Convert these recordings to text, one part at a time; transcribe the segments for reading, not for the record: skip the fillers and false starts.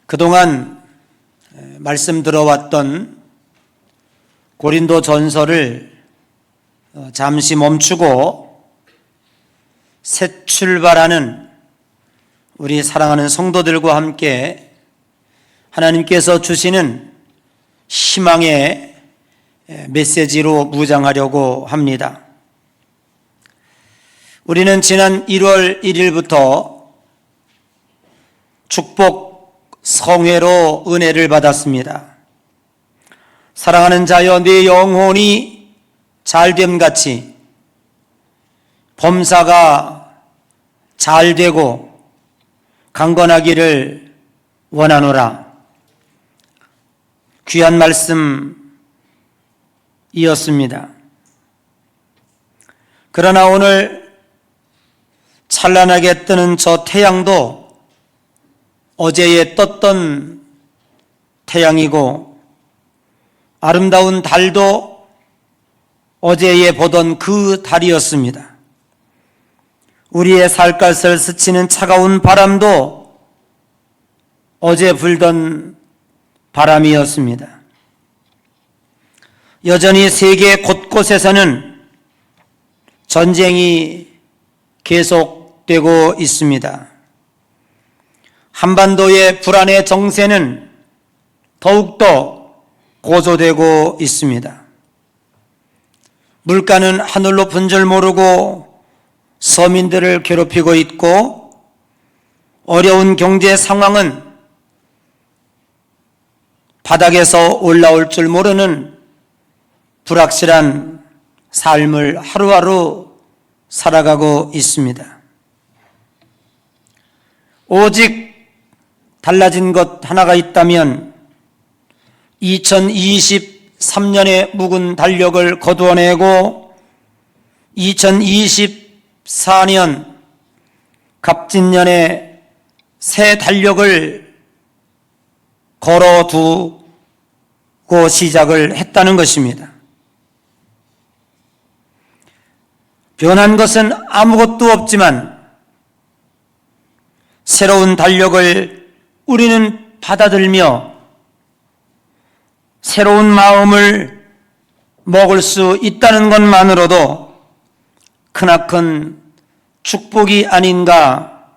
그동안 말씀 들어왔던 고린도 전서를 잠시 멈추고 새 출발하는 우리 사랑하는 성도들과 함께 하나님께서 주시는 희망의 메시지로 무장하려고 합니다. 우리는 지난 1월 1일부터 축복 성회로 은혜를 받았습니다. 사랑하는 자여, 네 영혼이 잘됨같이 범사가 잘되고 강건하기를 원하노라. 귀한 말씀이었습니다. 그러나 오늘 찬란하게 뜨는 저 태양도 어제에 떴던 태양이고, 아름다운 달도 어제에 보던 그 달이었습니다. 우리의 살갗을 스치는 차가운 바람도 어제 불던 바람이었습니다. 여전히 세계 곳곳에서는 전쟁이 계속되고 있습니다. 한반도의 불안의 정세는 더욱더 고조되고 있습니다. 물가는 하늘 높은 줄 모르고 서민들을 괴롭히고 있고, 어려운 경제 상황은 바닥에서 올라올 줄 모르는 불확실한 삶을 하루하루 살아가고 있습니다. 오직 달라진 것 하나가 있다면 2023년의 묵은 달력을 거두어내고 2024년 갑진년의 새 달력을 걸어두고 시작을 했다는 것입니다. 변한 것은 아무것도 없지만 새로운 달력을 우리는 받아들며 새로운 마음을 먹을 수 있다는 것만으로도 크나큰 축복이 아닌가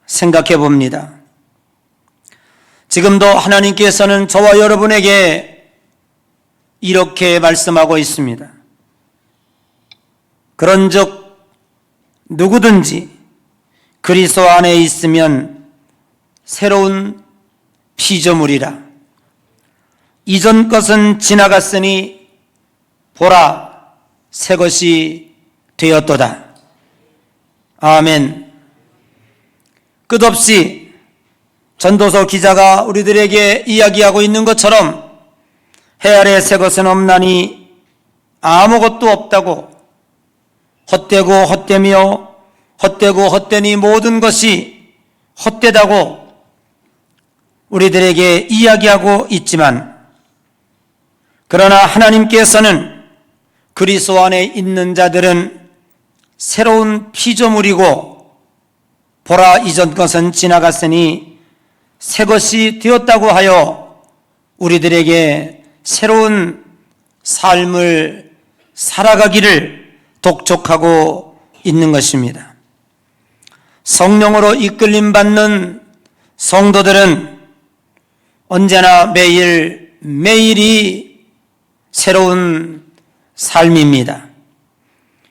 생각해 봅니다. 지금도 하나님께서는 저와 여러분에게 이렇게 말씀하고 있습니다. 그런즉 누구든지 그리스도 안에 있으면 새로운 피조물이라. 이전 것은 지나갔으니 보라, 새 것이 되었도다. 아멘. 끝없이 전도서 기자가 우리들에게 이야기하고 있는 것처럼 해 아래 새 것은 없나니 아무것도 없다고, 헛되고 헛되며 헛되고 헛되니 모든 것이 헛되다고 우리들에게 이야기하고 있지만, 그러나 하나님께서는 그리스도 안에 있는 자들은 새로운 피조물이고, 보라, 이전 것은 지나갔으니 새 것이 되었다고 하여 우리들에게 새로운 삶을 살아가기를 독촉하고 있는 것입니다. 성령으로 이끌림 받는 성도들은 언제나 매일이 새로운 삶입니다.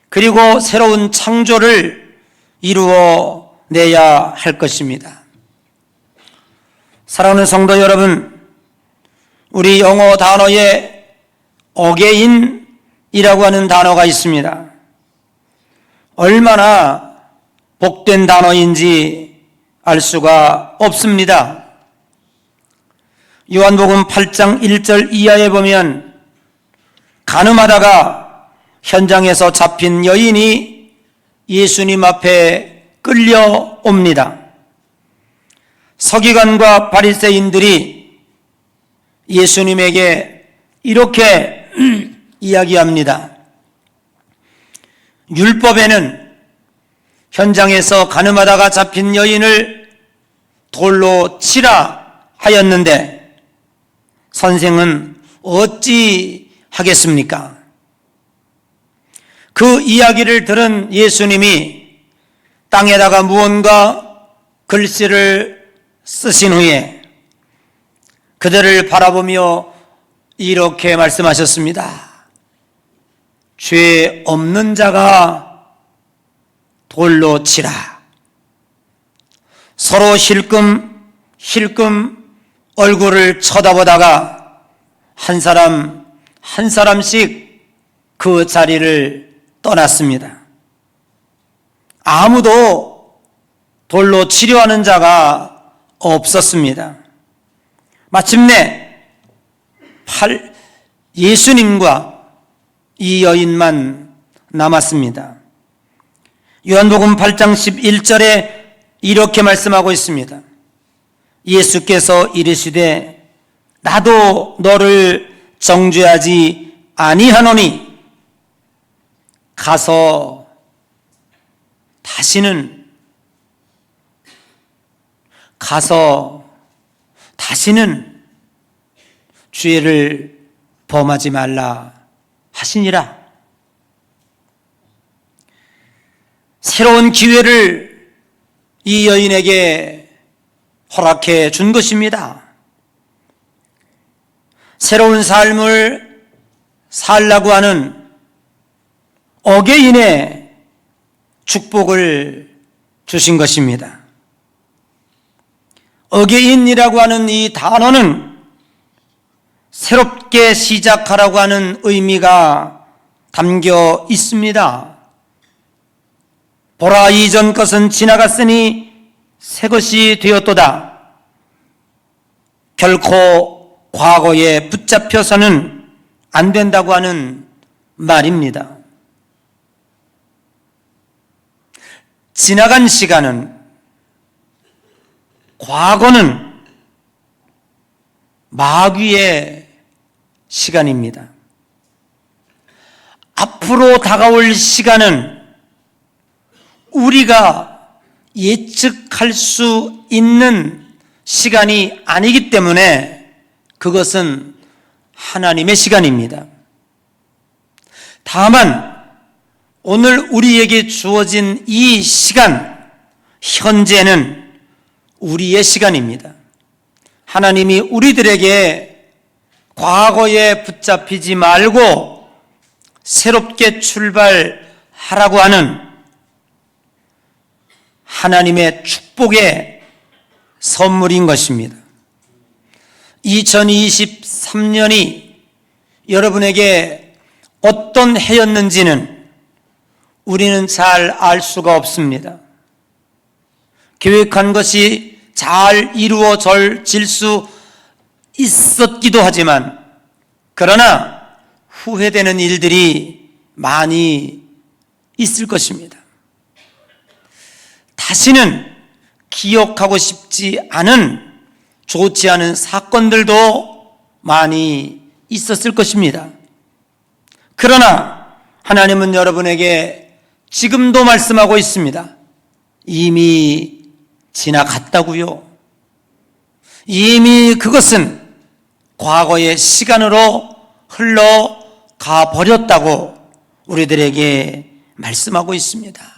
그리고 새로운 창조를 이루어내야 할 것입니다. 사랑하는 성도 여러분, 우리 영어 단어에 어게인이라고 하는 단어가 있습니다. 얼마나 복된 단어인지 알 수가 없습니다. 요한복음 8장 1절 이하에 보면 간음하다가 현장에서 잡힌 여인이 예수님 앞에 끌려옵니다. 서기관과 바리새인들이 예수님에게 이렇게 이야기합니다. 율법에는 현장에서 간음하다가 잡힌 여인을 돌로 치라 하였는데 선생은 어찌 하겠습니까? 그 이야기를 들은 예수님이 땅에다가 무언가 글씨를 쓰신 후에 그들을 바라보며 이렇게 말씀하셨습니다. 죄 없는 자가 돌로 치라. 서로 힐끔 얼굴을 쳐다보다가 한 사람 한 사람씩 그 자리를 떠났습니다. 아무도 돌로 치려 하는 자가 없었습니다. 마침내 예수님과 이 여인만 남았습니다. 요한복음 8장 11절에 이렇게 말씀하고 있습니다. 예수께서 이르시되 나도 너를 정죄하지 아니하노니 가서 다시는 죄를 범하지 말라 하시니라. 새로운 기회를 이 여인에게 허락해 준 것입니다. 새로운 삶을 살라고 하는 어게인의 축복을 주신 것입니다. 어게인이라고 하는 이 단어는 새롭게 시작하라고 하는 의미가 담겨 있습니다. 보라, 이전 것은 지나갔으니 새 것이 되었도다. 결코 과거에 붙잡혀서는 안 된다고 하는 말입니다. 지나간 시간은, 과거는 마귀의 시간입니다. 앞으로 다가올 시간은 우리가 예측할 수 있는 시간이 아니기 때문에 그것은 하나님의 시간입니다. 다만 오늘 우리에게 주어진 이 시간, 현재는 우리의 시간입니다. 하나님이 우리들에게 과거에 붙잡히지 말고 새롭게 출발하라고 하는 하나님의 축복의 선물인 것입니다. 2023년이 여러분에게 어떤 해였는지는 우리는 잘 알 수가 없습니다. 계획한 것이 잘 이루어질 수 있었기도 하지만, 그러나 후회되는 일들이 많이 있을 것입니다. 다시는 기억하고 싶지 않은 좋지 않은 사건들도 많이 있었을 것입니다. 그러나 하나님은 여러분에게 지금도 말씀하고 있습니다. 이미 지나갔다고요. 이미 그것은 과거의 시간으로 흘러가 버렸다고 우리들에게 말씀하고 있습니다.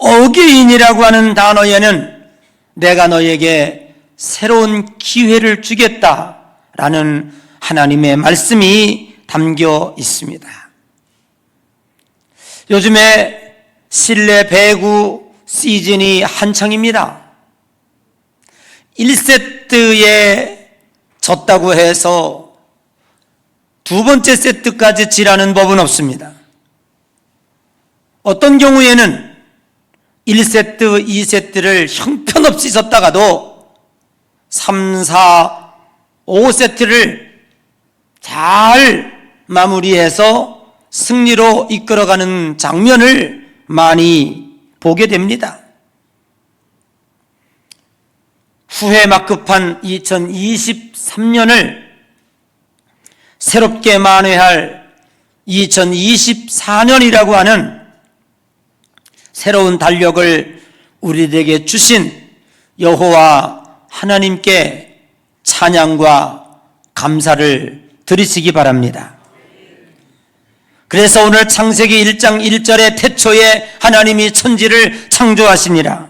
어게인이라고 하는 단어에는 내가 너에게 새로운 기회를 주겠다라는 하나님의 말씀이 담겨 있습니다. 요즘에 실내 배구 시즌이 한창입니다. 1세트에 졌다고 해서 두 번째 세트까지 지라는 법은 없습니다. 어떤 경우에는 1세트, 2세트를 형편없이 졌다가도 3, 4, 5세트를 잘 마무리해서 승리로 이끌어가는 장면을 많이 보게 됩니다. 후회 막급한 2023년을 새롭게 만회할 2024년이라고 하는 새로운 달력을 우리에게 주신 여호와 하나님께 찬양과 감사를 드리시기 바랍니다. 그래서 오늘 창세기 1장 1절의 태초에 하나님이 천지를 창조하시니라.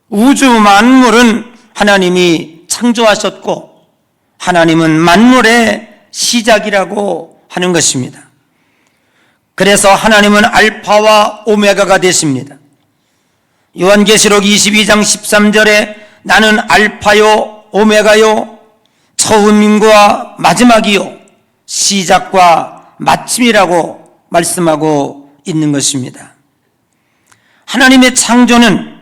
우주 만물은 하나님이 창조하셨고 하나님은 만물의 시작이라고 하는 것입니다. 그래서 하나님은 알파와 오메가가 되십니다. 요한계시록 22장 13절에 나는 알파요 오메가요 처음과 마지막이요 시작과 마침이라고 말씀하고 있는 것입니다. 하나님의 창조는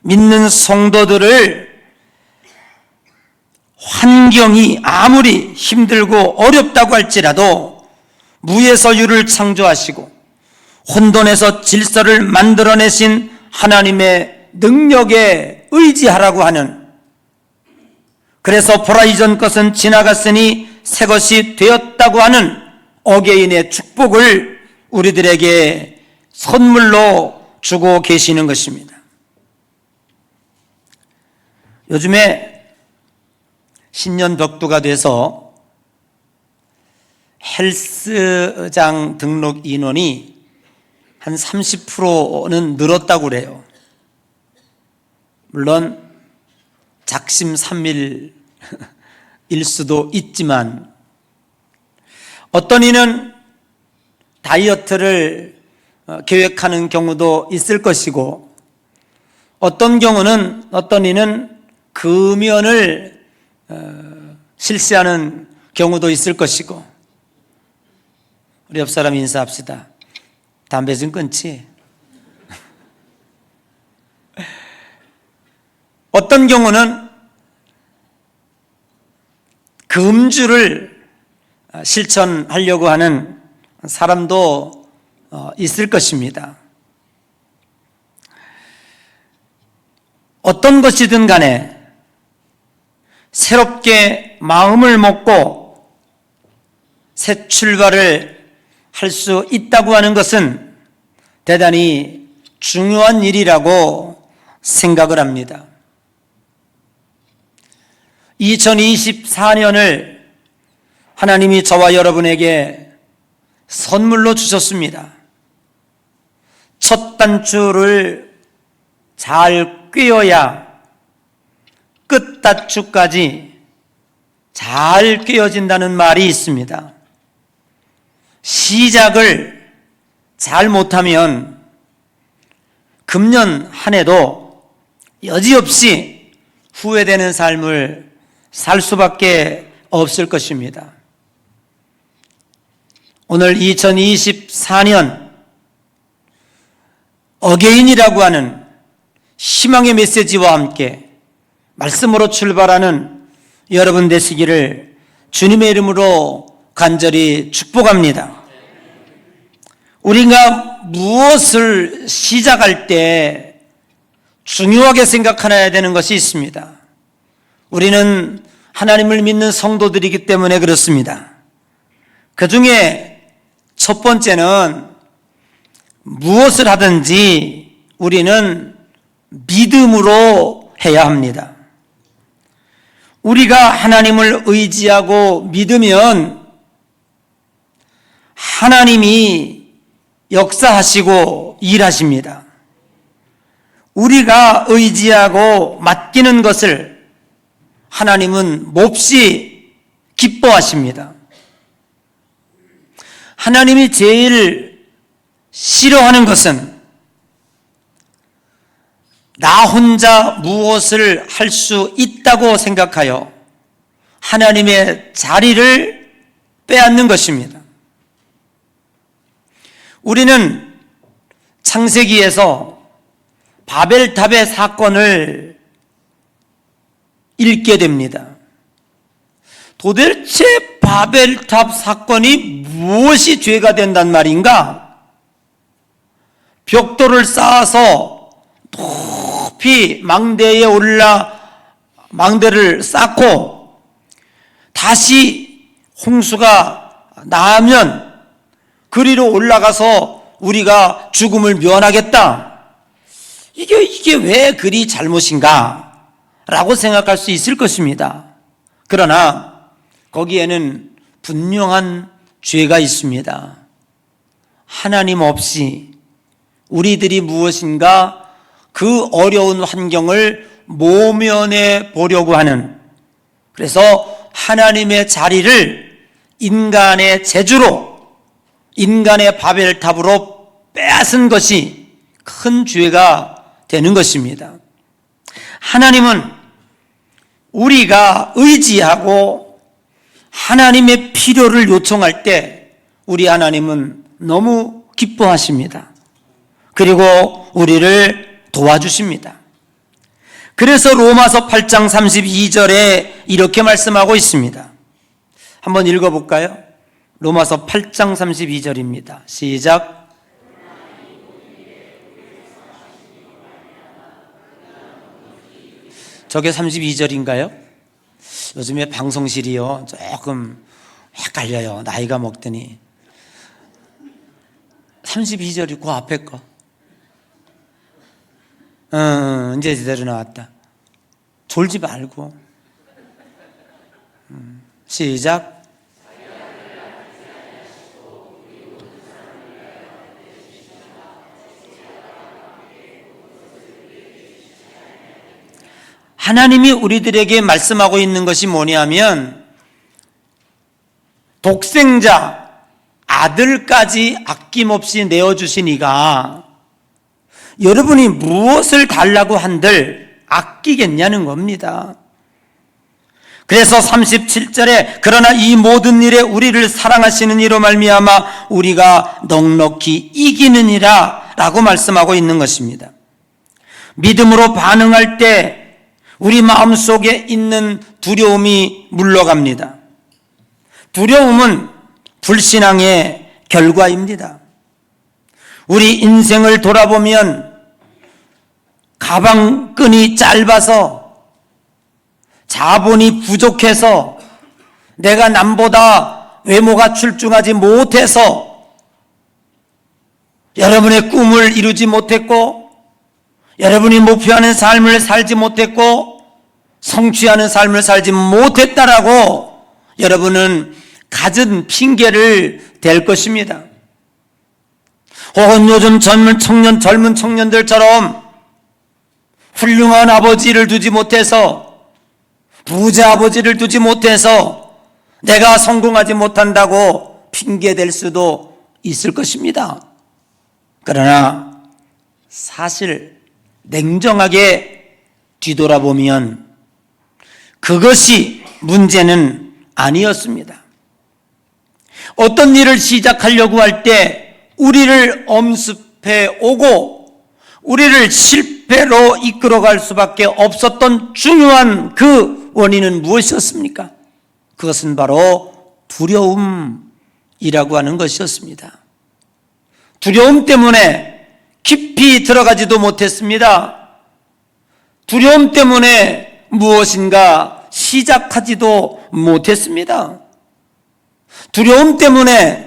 믿는 성도들을 환경이 아무리 힘들고 어렵다고 할지라도 무에서 유를 창조하시고 혼돈에서 질서를 만들어내신 하나님의 능력에 의지하라고 하는, 그래서 보라 이전 것은 지나갔으니 새 것이 되었다고 하는 어게인의 축복을 우리들에게 선물로 주고 계시는 것입니다. 요즘에 신년 벽두가 돼서 헬스장 등록 인원이 한 30%는 늘었다고 그래요. 물론 작심삼일일 수도 있지만 어떤 이는 다이어트를 계획하는 경우도 있을 것이고 어떤 이는 금연을 실시하는 경우도 있을 것이고, 우리 옆 사람 인사합시다. 담배 좀 끊지? 어떤 경우는 금주를 실천하려고 하는 사람도 있을 것입니다. 어떤 것이든 간에 새롭게 마음을 먹고 새 출발을 할 수 있다고 하는 것은 대단히 중요한 일이라고 생각을 합니다. 2024년을 하나님이 저와 여러분에게 선물로 주셨습니다. 첫 단추를 잘 꿰어야 끝 단추까지 잘 꿰어진다는 말이 있습니다. 시작을 잘 못하면 금년 한 해도 여지없이 후회되는 삶을 살 수밖에 없을 것입니다. 오늘 2024년 어게인이라고 하는 희망의 메시지와 함께 말씀으로 출발하는 여러분 되시기를 주님의 이름으로 간절히 축복합니다. 우리가 무엇을 시작할 때 중요하게 생각해야 되는 것이 있습니다. 우리는 하나님을 믿는 성도들이기 때문에 그렇습니다. 그 중에 첫 번째는 무엇을 하든지 우리는 믿음으로 해야 합니다. 우리가 하나님을 의지하고 믿으면 하나님이 역사하시고 일하십니다. 우리가 의지하고 맡기는 것을 하나님은 몹시 기뻐하십니다. 하나님이 제일 싫어하는 것은 나 혼자 무엇을 할 수 있다고 생각하여 하나님의 자리를 빼앗는 것입니다. 우리는 창세기에서 바벨탑의 사건을 읽게 됩니다. 도대체 바벨탑 사건이 무엇이 죄가 된단 말인가? 벽돌을 쌓아서 높이 망대에 올라 망대를 쌓고 다시 홍수가 나면 그리로 올라가서 우리가 죽음을 면하겠다. 이게 왜 그리 잘못인가? 라고 생각할 수 있을 것입니다. 그러나 거기에는 분명한 죄가 있습니다. 하나님 없이 우리들이 무엇인가 그 어려운 환경을 모면해 보려고 하는, 그래서 하나님의 자리를 인간의 재주로, 인간의 바벨탑으로 빼앗은 것이 큰 죄가 되는 것입니다. 하나님은 우리가 의지하고 하나님의 필요를 요청할 때 우리 하나님은 너무 기뻐하십니다. 그리고 우리를 도와주십니다. 그래서 로마서 8장 32절에 이렇게 말씀하고 있습니다. 한번 읽어볼까요? 로마서 8장 32절입니다. 시작. 저게 32절인가요? 요즘에 방송실이요 조금 헷갈려요. 나이가 먹더니 32절이 그 앞에 거. 이제 제대로 나왔다. 졸지 말고. 시작. 하나님이 우리들에게 말씀하고 있는 것이 뭐냐면, 독생자 아들까지 아낌없이 내어주신 이가 여러분이 무엇을 달라고 한들 아끼겠냐는 겁니다. 그래서 37절에 그러나 이 모든 일에 우리를 사랑하시는 이로 말미암아 우리가 넉넉히 이기느니라 라고 말씀하고 있는 것입니다. 믿음으로 반응할 때 우리 마음속에 있는 두려움이 물러갑니다. 두려움은 불신앙의 결과입니다. 우리 인생을 돌아보면 가방끈이 짧아서, 자본이 부족해서, 내가 남보다 외모가 출중하지 못해서 여러분의 꿈을 이루지 못했고, 여러분이 목표하는 삶을 살지 못했고, 성취하는 삶을 살지 못했다라고 여러분은 갖은 핑계를 댈 것입니다. 혹은 요즘 젊은 청년들처럼 훌륭한 아버지를 두지 못해서, 부자 아버지를 두지 못해서 내가 성공하지 못한다고 핑계댈 수도 있을 것입니다. 그러나 사실 냉정하게 뒤돌아보면 그것이 문제는 아니었습니다. 어떤 일을 시작하려고 할 때 우리를 엄습해 오고 우리를 실패로 이끌어갈 수밖에 없었던 중요한 그 원인은 무엇이었습니까? 그것은 바로 두려움이라고 하는 것이었습니다. 두려움 때문에 깊이 들어가지도 못했습니다. 두려움 때문에 무엇인가 시작하지도 못했습니다. 두려움 때문에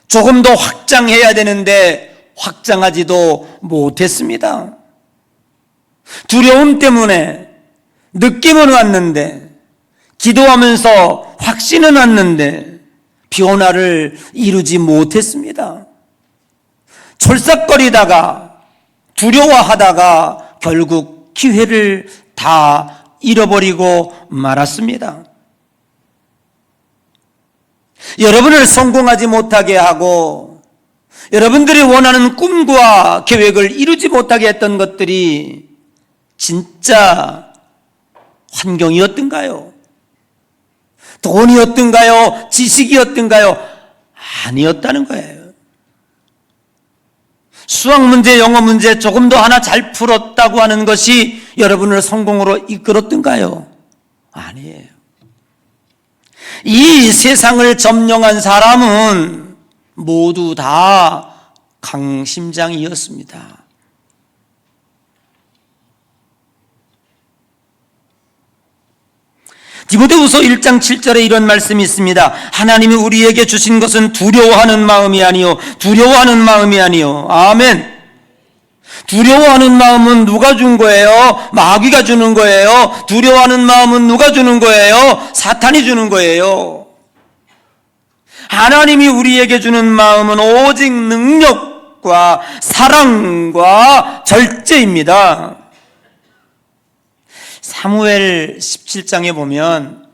조금 더 확장해야 되는데 확장하지도 못했습니다. 두려움 때문에 느낌은 왔는데, 기도하면서 확신은 왔는데 변화를 이루지 못했습니다. 철썩거리다가 두려워하다가 결국 기회를 다 잃어버리고 말았습니다. 여러분을 성공하지 못하게 하고 여러분들이 원하는 꿈과 계획을 이루지 못하게 했던 것들이 진짜 환경이었던가요? 돈이었던가요? 지식이었던가요? 아니었다는 거예요. 수학 문제, 영어 문제 조금 더 하나 잘 풀었다고 하는 것이 여러분을 성공으로 이끌었던가요? 아니에요. 이 세상을 점령한 사람은 모두 다 강심장이었습니다. 디모데후서 1장 7절에 이런 말씀이 있습니다. 하나님이 우리에게 주신 것은 두려워하는 마음이 아니요, 두려워하는 마음이 아니요. 아멘. 두려워하는 마음은 누가 준 거예요? 마귀가 주는 거예요. 두려워하는 마음은 누가 주는 거예요? 사탄이 주는 거예요. 하나님이 우리에게 주는 마음은 오직 능력과 사랑과 절제입니다. 사무엘 17장에 보면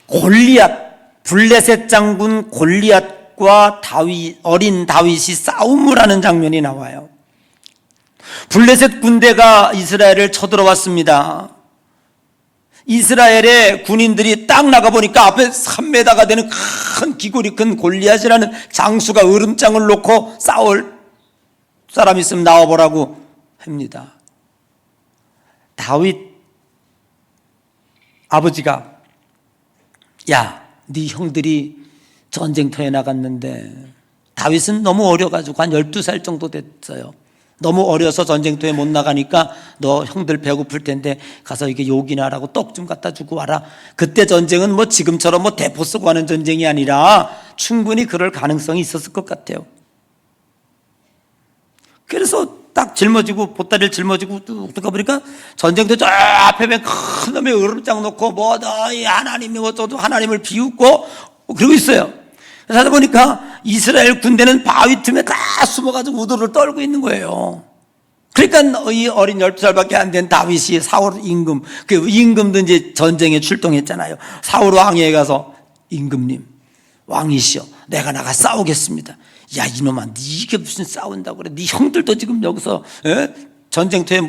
골리앗, 블레셋 장군 골리앗과 어린 다윗이 싸움을 하는 장면이 나와요. 블레셋 군대가 이스라엘을 쳐들어왔습니다. 이스라엘의 군인들이 딱 나가보니까 앞에 3m가 되는 큰 기골이 큰 골리앗이라는 장수가 으름장을 놓고 싸울 사람 있으면 나와보라고 합니다. 다윗 아버지가 야, 네 형들이 전쟁터에 나갔는데 다윗은 너무 어려가지고 한 12살 정도 됐어요. 너무 어려서 전쟁터에 못 나가니까 너 형들 배고플 텐데 가서 이게 욕이나 하라고 떡 좀 갖다 주고 와라. 그때 전쟁은 뭐 지금처럼 뭐 대포 쓰고 하는 전쟁이 아니라 충분히 그럴 가능성이 있었을 것 같아요. 그래서 딱 짊어지고 보따리를 짊어지고 뚝 가보니까 전쟁터 저 앞에 큰 놈의 으름장 놓고 뭐 너희 하나님이 어쩌고 하나님을 비웃고 그러고 있어요. 그래서 하다 보니까 이스라엘 군대는 바위 틈에 다 숨어가지고 우도를 떨고 있는 거예요. 그러니까 이 어린 12살밖에 안 된 다윗이 사울 임금, 그 임금도 이제 전쟁에 출동했잖아요. 사울 왕에 가서 임금님, 왕이시여, 내가 나가 싸우겠습니다. 야, 이놈아, 네게 무슨 싸운다고 그래? 네 형들도 지금 여기서 전쟁터에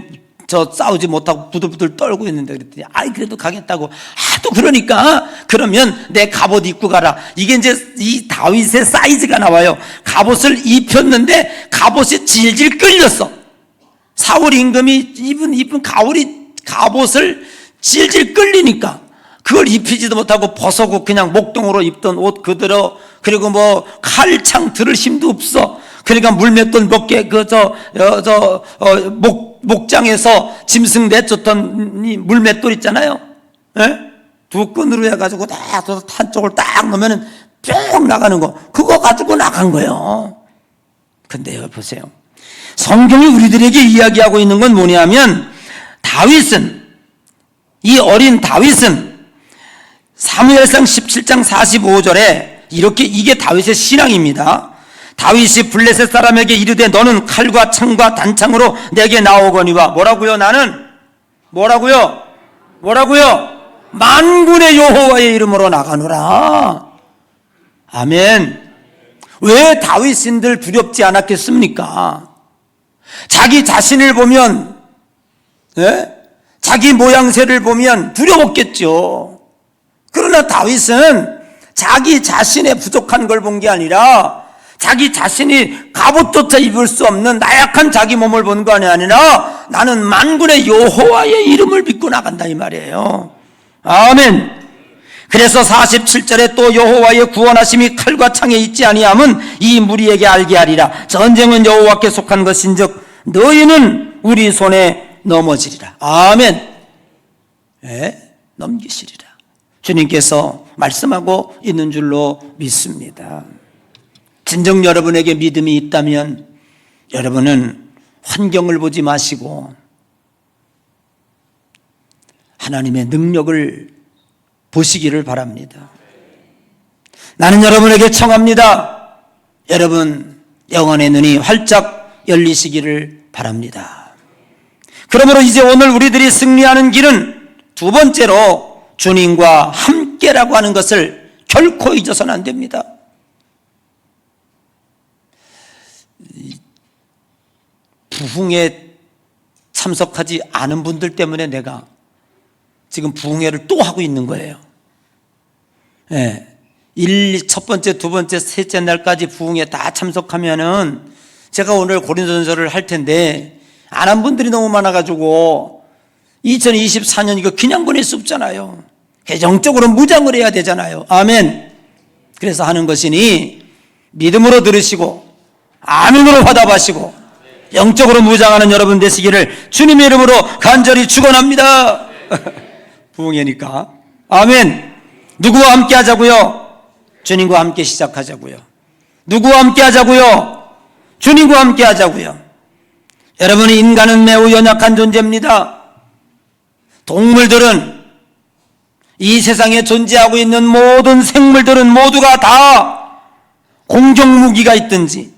저 싸우지 못하고 부들부들 떨고 있는데 그랬더니 아이 그래도 가겠다고 하도 그러니까 그러면 내 갑옷 입고 가라. 이게 이제 이 다윗의 사이즈가 나와요. 갑옷을 입혔는데 갑옷이 질질 끌렸어. 사울 임금이 입은 갑옷을 질질 끌리니까 그걸 입히지도 못하고 벗어고 그냥 목동으로 입던 옷 그대로, 그리고 뭐 칼창 들을 힘도 없어. 그러니까 물맷돌 몇 개 목장에서 짐승 내쫓던 이 물맷돌 있잖아요. 예? 두 끈으로 해가지고 한쪽을 딱 놓으면은 뿅 나가는 거, 그거 가지고 나간 거예요. 근데 여기 보세요. 성경이 우리들에게 이야기하고 있는 건 뭐냐면 이 어린 다윗은 사무엘상 17장 45절에 이게 다윗의 신앙입니다. 다윗이 블레셋 사람에게 이르되 너는 칼과 창과 단창으로 내게 나오거니와 뭐라고요? 나는 뭐라고요? 만군의 여호와의 이름으로 나가노라. 아멘. 왜 다윗인들 두렵지 않았겠습니까? 자기 자신을 보면, 자기 모양새를 보면 두려웠겠죠. 그러나 다윗은 자기 자신의 부족한 걸 본 게 아니라 자기 자신이 갑옷조차 입을 수 없는 나약한 자기 몸을 본 거 아니라 나는 만군의 여호와의 이름을 믿고 나간다 이 말이에요. 아멘. 그래서 47절에 또 여호와의 구원하심이 칼과 창에 있지 아니함은 이 무리에게 알게 하리라. 전쟁은 여호와께 속한 것인즉 너희는 우리 손에 넘어지리라. 아멘. 넘기시리라. 주님께서 말씀하고 있는 줄로 믿습니다. 진정 여러분에게 믿음이 있다면 여러분은 환경을 보지 마시고 하나님의 능력을 보시기를 바랍니다. 나는 여러분에게 청합니다. 여러분 영혼의 눈이 활짝 열리시기를 바랍니다. 그러므로 이제 오늘 우리들이 승리하는 길은 두 번째로 주님과 함께라고 하는 것을 결코 잊어서는 안 됩니다. 부흥에 참석하지 않은 분들 때문에 내가 지금 부흥회를 또 하고 있는 거예요. 첫 번째, 두 번째, 셋째 날까지 부흥회 다 참석하면은 제가 오늘 고린도전서를 할 텐데 안 한 분들이 너무 많아가지고 2024년 이거 그냥 보낼 수 없잖아요. 영적으로 무장을 해야 되잖아요. 아멘. 그래서 하는 것이니 믿음으로 들으시고 아멘으로 화답하시고 영적으로 무장하는 여러분 되시기를 주님의 이름으로 간절히 축원합니다. 부흥회니까. 아멘. 누구와 함께 하자고요? 주님과 함께 시작하자고요. 누구와 함께 하자고요? 주님과 함께 하자고요. 여러분, 인간은 매우 연약한 존재입니다. 동물들은, 이 세상에 존재하고 있는 모든 생물들은 모두가 다 공격무기가 있든지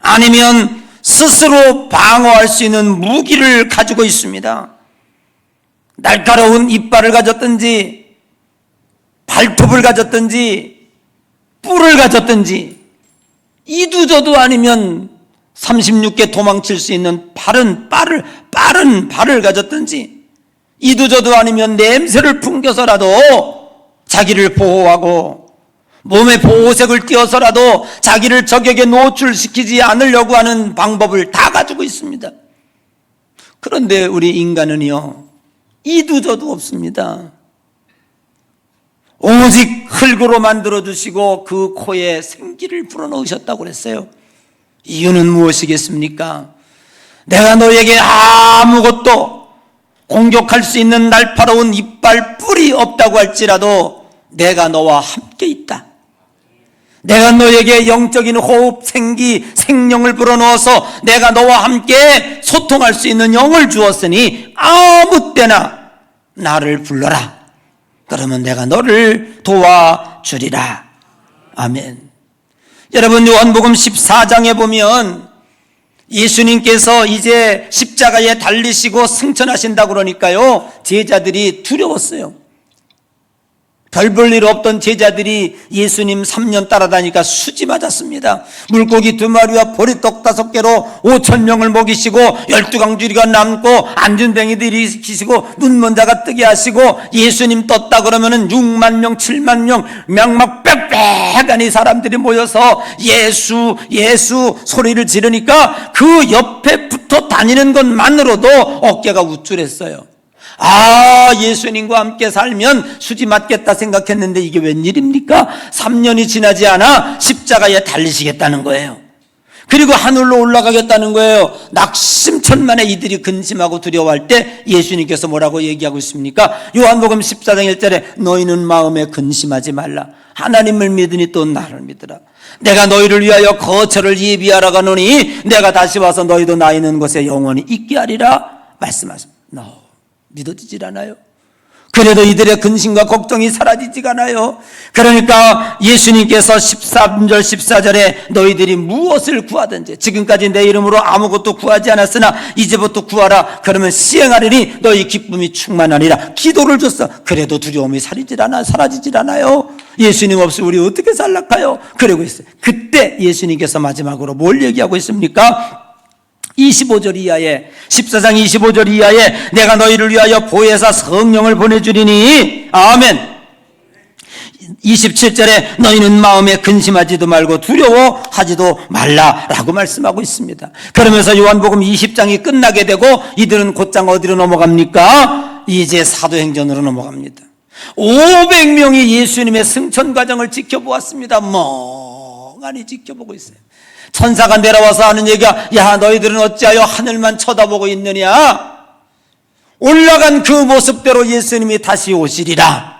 아니면 스스로 방어할 수 있는 무기를 가지고 있습니다. 날카로운 이빨을 가졌든지 발톱을 가졌든지 뿔을 가졌든지 이두저도 아니면 36개 도망칠 수 있는 빠른 발을 가졌든지 이두저도 아니면 냄새를 풍겨서라도 자기를 보호하고 몸에 보호색을 띄어서라도 자기를 적에게 노출시키지 않으려고 하는 방법을 다 가지고 있습니다. 그런데 우리 인간은요, 이두저도 없습니다. 오직 흙으로 만들어주시고 그 코에 생기를 불어넣으셨다고 그랬어요. 이유는 무엇이겠습니까? 내가 너에게 아무것도 공격할 수 있는 날카로운 이빨 뿔이 없다고 할지라도 내가 너와 함께 있다. 내가 너에게 영적인 호흡, 생기, 생명을 불어넣어서 내가 너와 함께 소통할 수 있는 영을 주었으니 아무 때나 나를 불러라. 그러면 내가 너를 도와주리라. 아멘. 여러분, 요한복음 14장에 보면 예수님께서 이제 십자가에 달리시고 승천하신다고 그러니까요, 제자들이 두려웠어요. 별 볼 일 없던 제자들이 예수님 3년 따라다니까 수지 맞았습니다. 물고기 2마리와 보리떡 5개로 5,000명을 먹이시고 12강줄이가 남고 안전뱅이들이 일으키시고 눈먼 자가 뜨게 하시고 예수님 떴다 그러면은 6만 명 7만 명 막 빽빽하니 사람들이 모여서 예수 예수 소리를 지르니까 그 옆에 붙어 다니는 것만으로도 어깨가 우쭐했어요. 예수님과 함께 살면 수지 맞겠다 생각했는데 이게 웬일입니까? 3년이 지나지 않아 십자가에 달리시겠다는 거예요. 그리고 하늘로 올라가겠다는 거예요. 낙심천만에 이들이 근심하고 두려워할 때 예수님께서 뭐라고 얘기하고 있습니까? 요한복음 14장 1절에 너희는 마음에 근심하지 말라. 하나님을 믿으니 또 나를 믿으라. 내가 너희를 위하여 거처를 예비하러 가노니 내가 다시 와서 너희도 나 있는 곳에 영원히 있게 하리라 말씀하십니다. 믿어지질 않아요. 그래도 이들의 근심과 걱정이 사라지지가 않아요. 그러니까 예수님께서 13절 14절에 너희들이 무엇을 구하든지 지금까지 내 이름으로 아무것도 구하지 않았으나 이제부터 구하라. 그러면 시행하리니 너희 기쁨이 충만하리라. 기도를 줬어. 그래도 두려움이 사라지질 않아요. 예수님 없이 우리 어떻게 살락해요? 그러고 있어요. 그때 예수님께서 마지막으로 뭘 얘기하고 있습니까? 25절 이하에 14장 25절 이하에 내가 너희를 위하여 보혜사 성령을 보내주리니 아멘. 27절에 너희는 마음에 근심하지도 말고 두려워하지도 말라라고 말씀하고 있습니다. 그러면서 요한복음 20장이 끝나게 되고 이들은 곧장 어디로 넘어갑니까? 이제 사도행전으로 넘어갑니다. 500명이 예수님의 승천 과정을 지켜보았습니다. 멍하니 지켜보고 있어요. 천사가 내려와서 하는 얘기가 야 너희들은 어찌하여 하늘만 쳐다보고 있느냐. 올라간 그 모습대로 예수님이 다시 오시리라.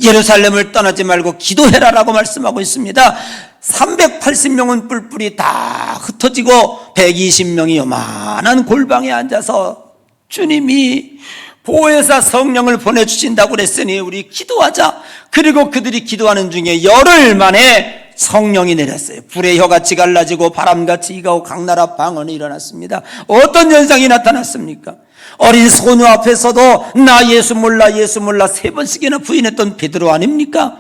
예루살렘을 떠나지 말고 기도해라 라고 말씀하고 있습니다. 380명은 뿔뿔이 다 흩어지고 120명이 요만한 골방에 앉아서 주님이 보혜사 성령을 보내주신다고 그랬으니 우리 기도하자. 그리고 그들이 기도하는 중에 열흘 만에 성령이 내렸어요. 불의 혀같이 갈라지고 바람같이 이가고 각나라 방언이 일어났습니다. 어떤 현상이 나타났습니까? 어린 소녀 앞에서도 나 예수 몰라 3번씩이나 부인했던 베드로 아닙니까?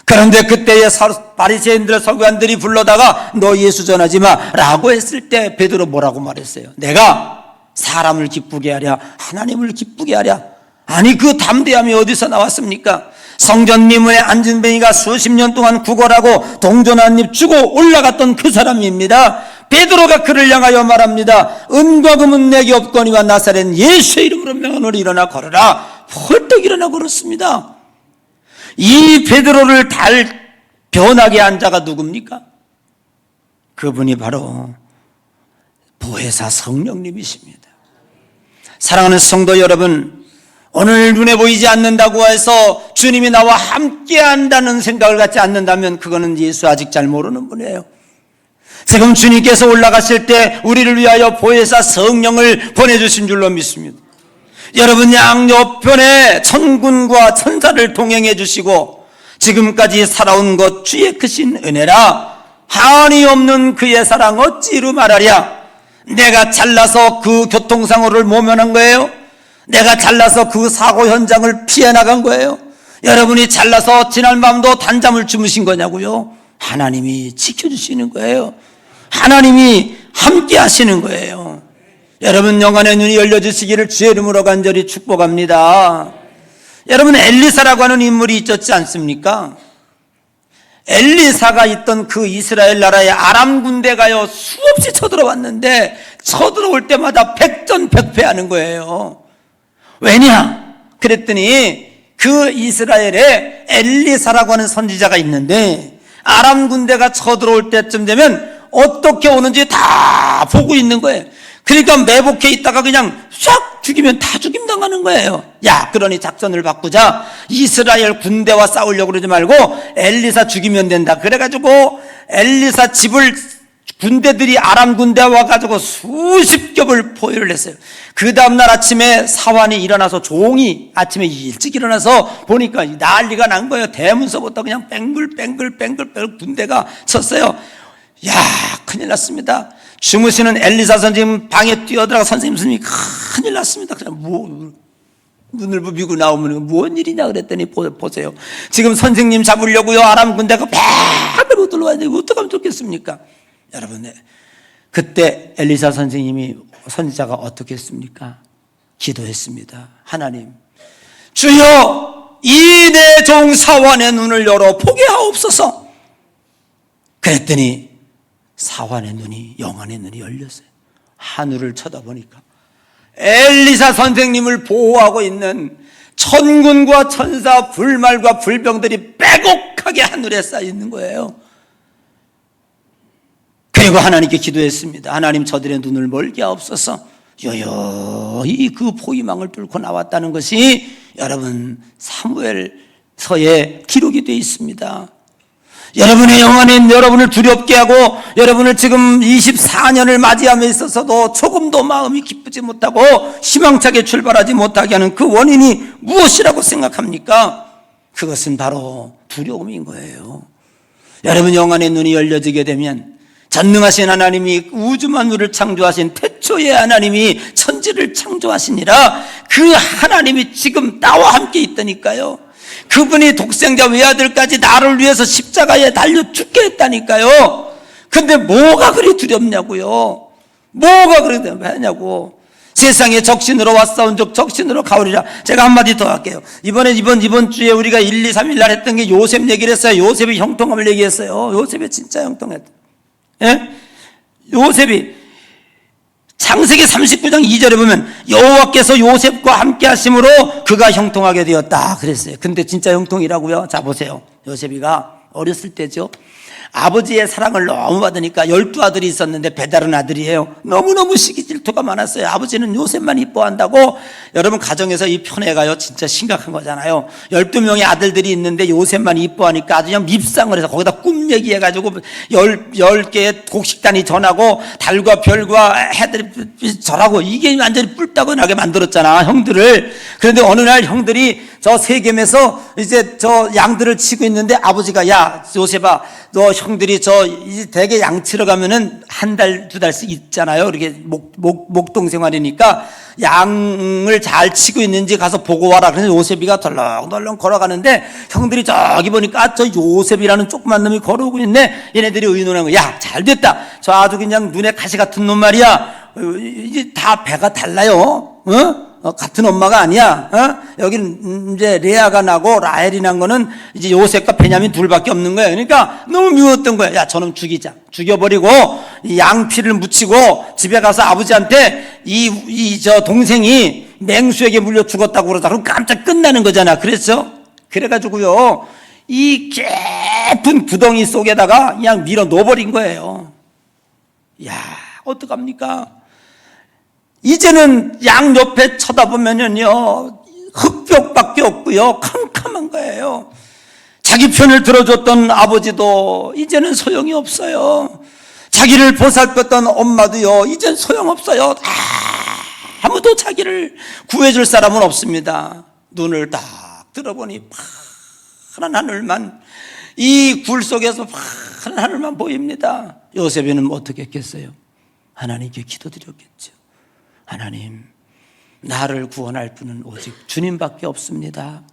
그런데 그때의 바리새인들 서기관들이 불러다가 너 예수 전하지 마 라고 했을 때 베드로 뭐라고 말했어요? 내가 사람을 기쁘게 하랴 하나님을 기쁘게 하랴. 아니 그 담대함이 어디서 나왔습니까? 성전 미문에 앉은 뱅이가 수십 년 동안 구걸하고 동전 한 입 주고 올라갔던 그 사람입니다. 베드로가 그를 향하여 말합니다. 은과 금은 내게 없거니와 나사렛 예수의 이름으로 명하노니 일어나 걸어라. 펄떡 일어나 걸었습니다. 이 베드로를 변하게 한 자가 누굽니까? 그분이 바로 보혜사 성령님이십니다. 사랑하는 성도 여러분, 오늘 눈에 보이지 않는다고 해서 주님이 나와 함께 한다는 생각을 갖지 않는다면 그거는 예수 아직 잘 모르는 분이에요. 지금 주님께서 올라가실 때 우리를 위하여 보혜사 성령을 보내주신 줄로 믿습니다. 여러분, 양옆편에 천군과 천사를 동행해 주시고 지금까지 살아온 것 주의 크신 은혜라. 한이 없는 그의 사랑 어찌 이루 말하랴. 내가 잘나서 그 교통사고를 모면한 거예요? 내가 잘나서 그 사고 현장을 피해 나간 거예요? 여러분이 잘나서 지난 밤도 단잠을 주무신 거냐고요? 하나님이 지켜주시는 거예요. 하나님이 함께 하시는 거예요. 여러분, 영안의 눈이 열려주시기를 주의 이름으로 간절히 축복합니다. 여러분, 엘리사라고 하는 인물이 있었지 않습니까? 엘리사가 있던 그 이스라엘 나라의 아람 군대가요 수없이 쳐들어왔는데 쳐들어올 때마다 백전백패하는 거예요. 왜냐? 그랬더니 그 이스라엘에 엘리사라고 하는 선지자가 있는데 아람 군대가 쳐들어올 때쯤 되면 어떻게 오는지 다 보고 있는 거예요. 그러니까 매복해 있다가 그냥 싹 죽이면 다 죽임당하는 거예요. 야, 그러니 작전을 바꾸자. 이스라엘 군대와 싸우려고 그러지 말고 엘리사 죽이면 된다. 그래가지고 엘리사 집을 군대들이 아람 군대와 와가지고 수십 겹을 포위를 했어요. 그 다음날 아침에 사환이 일어나서 종이 아침에 일찍 일어나서 보니까 난리가 난 거예요. 대문서부터 그냥 뱅글뱅글 군대가 쳤어요. 야, 큰일 났습니다. 주무시는 엘리사 선생님 방에 뛰어들어가 선생님 스님이 큰일 났습니다. 그냥 눈을 부비고 나오면 무슨 일이냐 그랬더니 보세요. 지금 선생님 잡으려고요. 아람 군대가 뱅글 들어와야 어떡하면 좋겠습니까? 여러분, 그때 엘리사 선생님이 선지자가 어떻게 했습니까? 기도했습니다. 하나님, 주여 이 내 종 사환의 눈을 열어 보게 하옵소서. 그랬더니 사환의 눈이, 영안의 눈이 열렸어요. 하늘을 쳐다보니까 엘리사 선생님을 보호하고 있는 천군과 천사, 불말과 불병들이 빼곡하게 하늘에 쌓여 있는 거예요. 그리고 하나님께 기도했습니다. 하나님, 저들의 눈을 멀게 하옵소서. 여여이 그 포위망을 뚫고 나왔다는 것이 여러분 사무엘서에 기록이 되어 있습니다. 여러분의 영안에 여러분을 두렵게 하고 여러분을 지금 24년을 맞이함에 있어서도 조금도 마음이 기쁘지 못하고 희망차게 출발하지 못하게 하는 그 원인이 무엇이라고 생각합니까? 그것은 바로 두려움인 거예요. 여러분, 영안의 눈이 열려지게 되면 전능하신 하나님이 우주 만물을 창조하신 태초의 하나님이 천지를 창조하시니라 그 하나님이 지금 나와 함께 있다니까요. 그분이 독생자 외아들까지 나를 위해서 십자가에 달려 죽게 했다니까요. 근데 뭐가 그리 두렵냐고요. 뭐가 그리 두렵냐고. 세상에 적신으로 왔사온 적 적신으로 가오리라. 제가 한마디 더 할게요. 이번 주에 우리가 1, 2, 3일 날 했던 게 요셉 얘기를 했어요. 요셉이 형통함을 얘기했어요. 요셉이 진짜 형통했다. 예? 요셉이 창세기 39장 2절에 보면 여호와께서 요셉과 함께 하심으로 그가 형통하게 되었다 그랬어요. 근데 진짜 형통이라고요? 자, 보세요. 요셉이가 어렸을 때죠. 아버지의 사랑을 너무 받으니까 12아들이 있었는데 배다른 아들이에요. 너무너무 시기 질투가 많았어요. 아버지는 요셉만 이뻐한다고. 여러분, 가정에서 이 편애가요 진짜 심각한 거잖아요. 12명의 아들들이 있는데 요셉만 이뻐하니까 아주 그냥 밉상을 해서 거기다 꿈 얘기해가지고 10개의 곡식단이 전하고 달과 별과 해들이 절하고 이게 완전히 뿔따구나게 만들었잖아, 형들을. 그런데 어느 날 형들이 저 세겜에서 이제 저 양들을 치고 있는데 아버지가, 야 요셉아, 너 형들이 저 대개 양 치러 가면은 한 달, 두 달씩 있잖아요. 이렇게 목동 생활이니까 양을 잘 치고 있는지 가서 보고 와라. 그래서 요셉이가 덜렁덜렁 걸어가는데 형들이 저기 보니까 저 요셉이라는 조그만 놈이 걸어오고 있네. 얘네들이 의논한 거야. 야, 잘 됐다. 저 아주 그냥 눈에 가시 같은 놈 말이야. 이제 다 배가 달라요. 같은 엄마가 아니야. 여기는 이제 레아가 나고 라헬이 난 거는 이제 요셉과 베냐민 둘밖에 없는 거예요. 그러니까 너무 미웠던 거예요. 야, 저놈 죽이자. 죽여버리고 이 양피를 묻히고 집에 가서 아버지한테 저 동생이 맹수에게 물려 죽었다고 그러자. 그럼 깜짝 끝나는 거잖아. 그랬죠? 그래가지고요, 이 깊은 구덩이 속에다가 그냥 밀어 넣어버린 거예요. 야, 어떡합니까? 이제는 양 옆에 쳐다보면요 흙벽밖에 없고요 캄캄한 거예요. 자기 편을 들어줬던 아버지도 이제는 소용이 없어요. 자기를 보살폈던 엄마도요, 이젠 소용없어요. 아무도 자기를 구해줄 사람은 없습니다. 눈을 딱 들어보니 파란 하늘만, 이 굴 속에서 파란 하늘만 보입니다. 요셉이는 어떻게 했겠어요? 하나님께 기도드렸겠죠. 하나님, 나를 구원할 분은 오직 주님밖에 없습니다.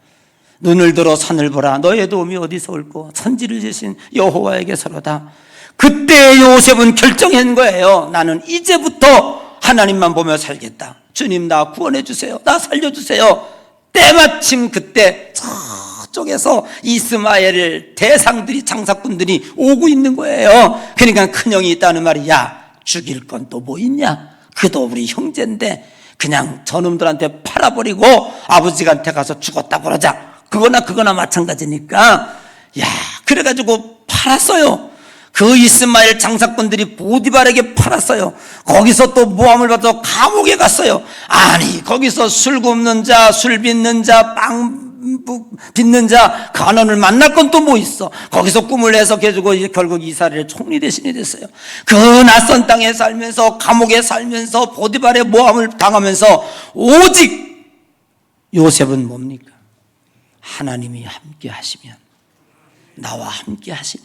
눈을 들어 산을 보라. 너의 도움이 어디서 올꼬? 천지를 지신 여호와에게서로다. 그때 요셉은 결정한 거예요. 나는 이제부터 하나님만 보며 살겠다. 주님, 나 구원해 주세요. 나 살려주세요. 때마침 그때 저쪽에서 이스마엘 대상들이, 장사꾼들이 오고 있는 거예요. 그러니까 큰형이 있다는 말이, 야, 죽일 건 또 뭐 있냐? 그도 우리 형제인데 그냥 저놈들한테 팔아버리고 아버지한테 가서 죽었다 그러자. 그거나 마찬가지니까. 야, 그래가지고 팔았어요. 그 이스마엘 장사꾼들이 보디발에게 팔았어요. 거기서 또 모함을 받아서 감옥에 갔어요. 아니, 거기서 술 굽는 자, 술 빚는 자, 빵 빚는 자, 간원을 만날 건 또 뭐 있어. 거기서 꿈을 내서 결국 이스라엘 총리 대신이 됐어요. 그 낯선 땅에 살면서, 감옥에 살면서, 보디발의 모함을 당하면서 오직 요셉은 뭡니까? 하나님이 함께 하시면, 나와 함께 하시는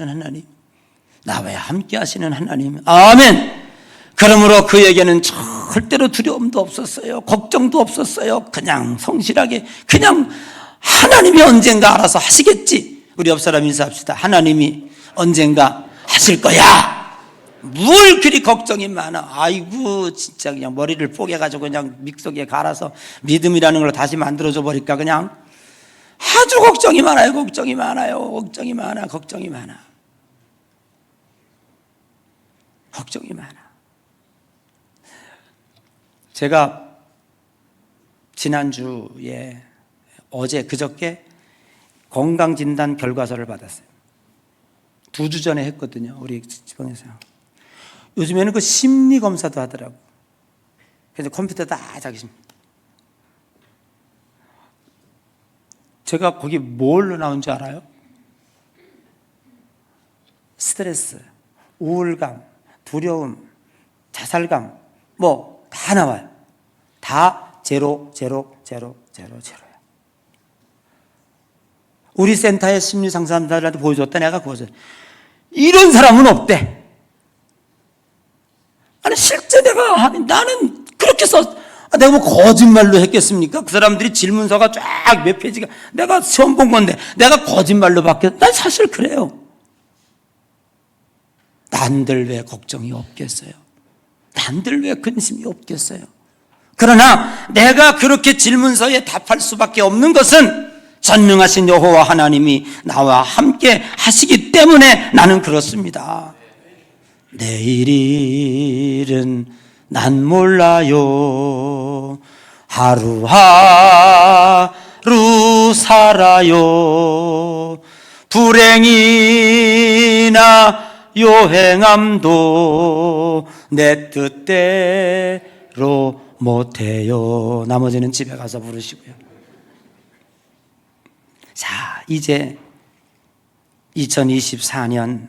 하나님, 나와 함께 하시는 하나님. 아멘. 그러므로 그에게는 절대로 두려움도 없었어요. 걱정도 없었어요. 그냥 성실하게, 그냥 하나님이 언젠가 알아서 하시겠지. 우리 옆 사람 인사합시다. 하나님이 언젠가 하실 거야. 뭘 그리 걱정이 많아. 아이고, 진짜 그냥 머리를 뽀개가지고 그냥 믹서기에 갈아서 믿음이라는 걸 다시 만들어줘 버릴까. 그냥 아주 걱정이 많아요. 걱정이 많아. 걱정이 많아. 제가 지난주에, 그저께 건강진단 결과서를 받았어요. 2주 전에 했거든요. 우리 지방에서. 요즘에는 그 심리검사도 하더라고. 그래서 컴퓨터에다 자기 제가 거기 뭘로 나온 줄 알아요? 스트레스, 우울감, 두려움, 자살감, 뭐 다 나와요. 다 제로야. 우리 센터의 심리상담사들한테 보여줬다. 내가 그거죠. 이런 사람은 없대. 아니, 실제 나는 그렇게 내가 뭐 거짓말로 했겠습니까? 그 사람들이 질문서가 쫙 몇 페이지가, 내가 시험 본 건데 내가 거짓말로 받겠? 난 사실 그래요. 난들 왜 걱정이 없겠어요? 난들 왜 근심이 없겠어요? 그러나 내가 그렇게 질문서에 답할 수밖에 없는 것은 전능하신 여호와 하나님이 나와 함께 하시기 때문에 나는 그렇습니다. 내일 일은 난 몰라요. 하루하루 살아요. 불행이나 요행함도 내 뜻대로 못해요. 나머지는 집에 가서 부르시고요. 자, 이제 2024년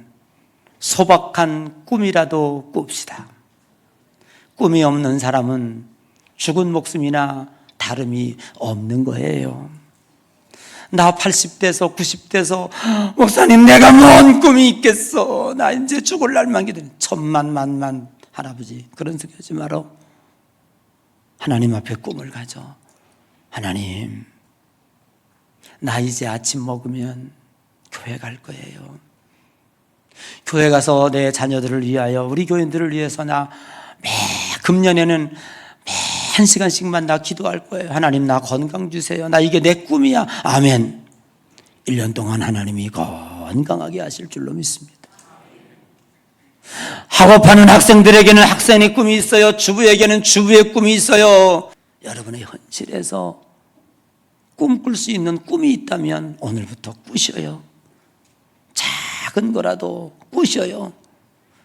소박한 꿈이라도 꿉시다. 꿈이 없는 사람은 죽은 목숨이나 다름이 없는 거예요. 나 80대서 90대서 목사님, 내가 뭔 꿈이 있겠어. 나 이제 죽을 날만 기다려. 천만 할아버지, 그런 소리 하지 마라. 하나님 앞에 꿈을 가져. 하나님, 나 이제 아침 먹으면 교회 갈 거예요. 교회 가서 내 자녀들을 위하여, 우리 교인들을 위해서 나 금년에는 매 1시간씩만 나 기도할 거예요. 하나님, 나 건강 주세요. 나 이게 내 꿈이야. 아멘. 1년 동안 하나님이 건강하게 하실 줄로 믿습니다. 학업하는 학생들에게는 학생의 꿈이 있어요. 주부에게는 주부의 꿈이 있어요. 여러분의 현실에서 꿈꿀 수 있는 꿈이 있다면 오늘부터 꾸셔요. 작은 거라도 꾸셔요.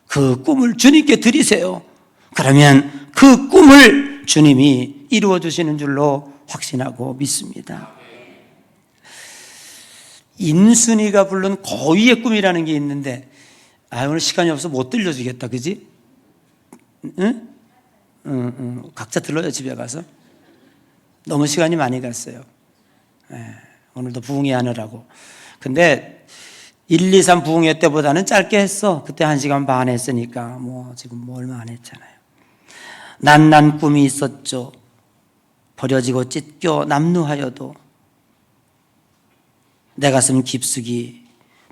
그 꿈을 주님께 드리세요. 그러면 그 꿈을 주님이 이루어 주시는 줄로 확신하고 믿습니다. 인순이가 부른 거위의 꿈이라는 게 있는데, 아, 오늘 시간이 없어 못 들려주겠다, 그지? 응? 각자 들러요, 집에 가서. 너무 시간이 많이 갔어요. 오늘도 부흥회 하느라고. 근데 1, 2, 3 부흥회 때보다는 짧게 했어. 그때 1시간 반 했으니까 뭐 지금 뭐 얼마 안 했잖아요. 난 꿈이 있었죠. 버려지고 찢겨 남루하여도 내 가슴 깊숙이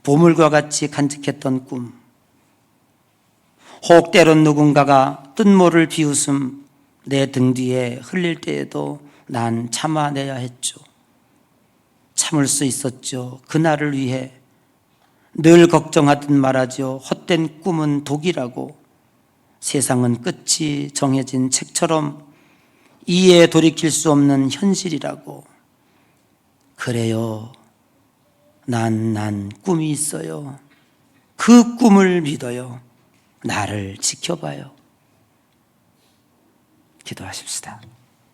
보물과 같이 간직했던 꿈. 혹 때론 누군가가 뜬모를 비웃음 내 등 뒤에 흘릴 때에도 난 참아내야 했죠. 참을 수 있었죠. 그날을 위해 늘 걱정하듯 말하죠. 헛된 꿈은 독이라고. 세상은 끝이 정해진 책처럼 이에 돌이킬 수 없는 현실이라고. 그래요. 난 꿈이 있어요. 그 꿈을 믿어요. 나를 지켜봐요. 기도하십시다.